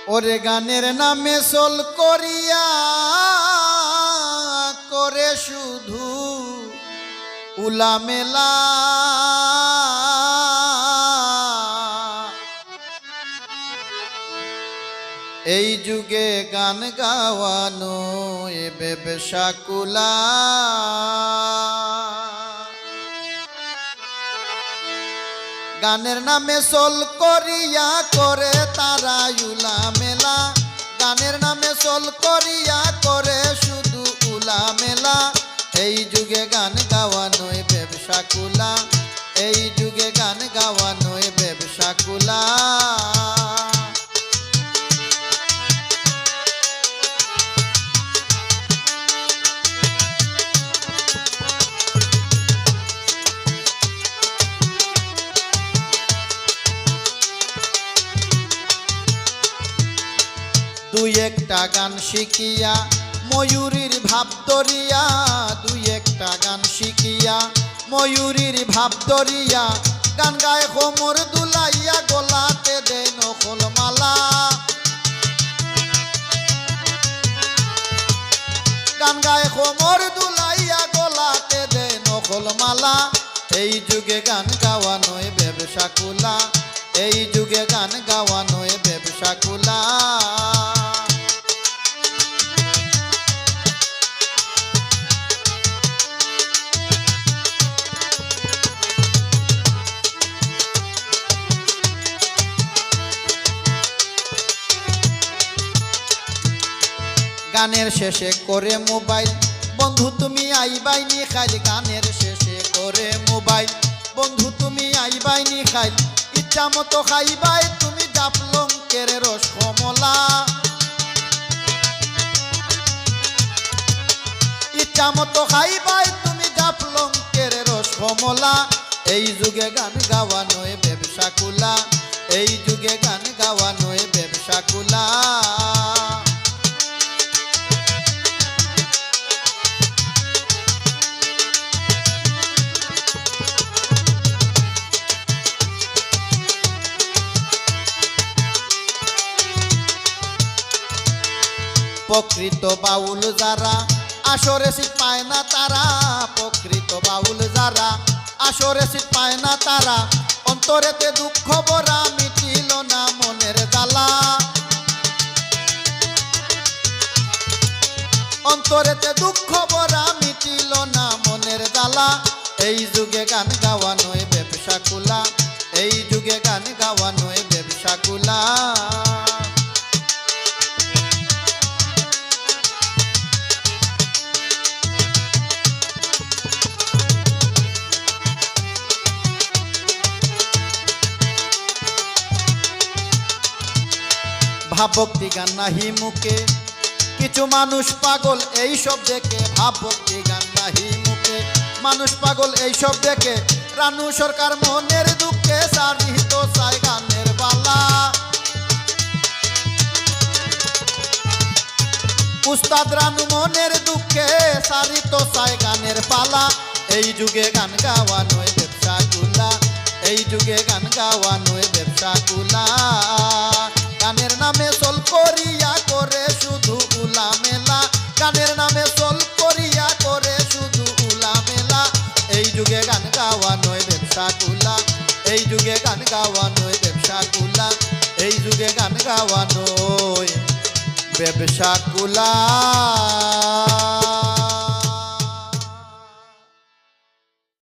ওরে গানের নামে সোল করিয়া করে শুধু উলামেলা এই যুগে গান গাওয়ানো এ ব্যবসা কুলা গানের নামে সোল করিয়া করে তারা উলামেলা গানের নামে সোল করিয়া করে শুধু উলামেলা এই যুগে গান গাওয়ানো এ ব্যবসা কুলা এই যুগে গান গাওয়ানো এ ব্যবসা কুলা দুই একটা গান শিখিয়া ময়ূরীর ভাব ধরিয়া দুই একটা গান শিখিয়া ময়ূরীর ভাব ধরিয়া গান গায় কোমর দুলাইয়া গলাতে দেয় নকল মালা গান গায় কোমর দুলাইয়া গলাতে দেয় নকল মালা এই যুগে গান গাওয়ানো এ ব্যবসা কুলা এই যুগে গান গাওয়ানো এ ব্যবসা কুলা গানের শেষে করে মোবাইল বন্ধু তুমি আইবাইনি খাইল গানের শেষে করে মোবাইল বন্ধু তুমি আইবাইনি খাইল ইচ্ছা মতো খাইবাই তুমি জাফলঙ্কের রস কমলা ইচ্ছা মতো খাইবাই তুমি জাফলঙ্কের রস কমলা এই যুগে গান গাওয়ানো এ ব্যবসা কুলা এই যুগে গান গাওয়ানো এ ব্যবসা কুলা প্রকৃত বাউল যারা আসরে সিট পায় না তারা প্রকৃত বাউল যারা আসরে সিট পায় না তারা অন্তরেতে দুঃখ ভরা মিটিল না মনের জ্বালা অন্তরেতে দুঃখ ভরা মিটিল না মনের জ্বালা এই যুগে গান গাওয়ানো এ ব্যবসা কুলা এই যুগে গান গাওয়ানো এ ব্যবসা কুলা ভাবভক্তি গান নাহি মুখে কিছু মানুষ পাগল এই সব দেখে ভাবভক্তি গান নাহি মুখে মানুষ পাগল এই সব দেখে রানু সরকার মনের দুঃখে সারিত চাই গানের বালা উস্তাদ রানু মনের দুঃখে সারিত চাই গানের পালা এই যুগে গান গাওয়ানো এ ব্যবসা কুলা এই যুগে গান গাওয়ানো এ ব্যবসা কুলা গানের নামে সোল করিয়া করে শুধু উলামেলা গানের নামে সোল করিয়া করে শুধু উলামেলা এই যুগে গান গাওয়ানো এ ব্যবসা কুলা এই যুগে গান গাওয়ানো এ ব্যবসা কুলা এই যুগে গান গাওয়ানো ব্যবসা কুলা।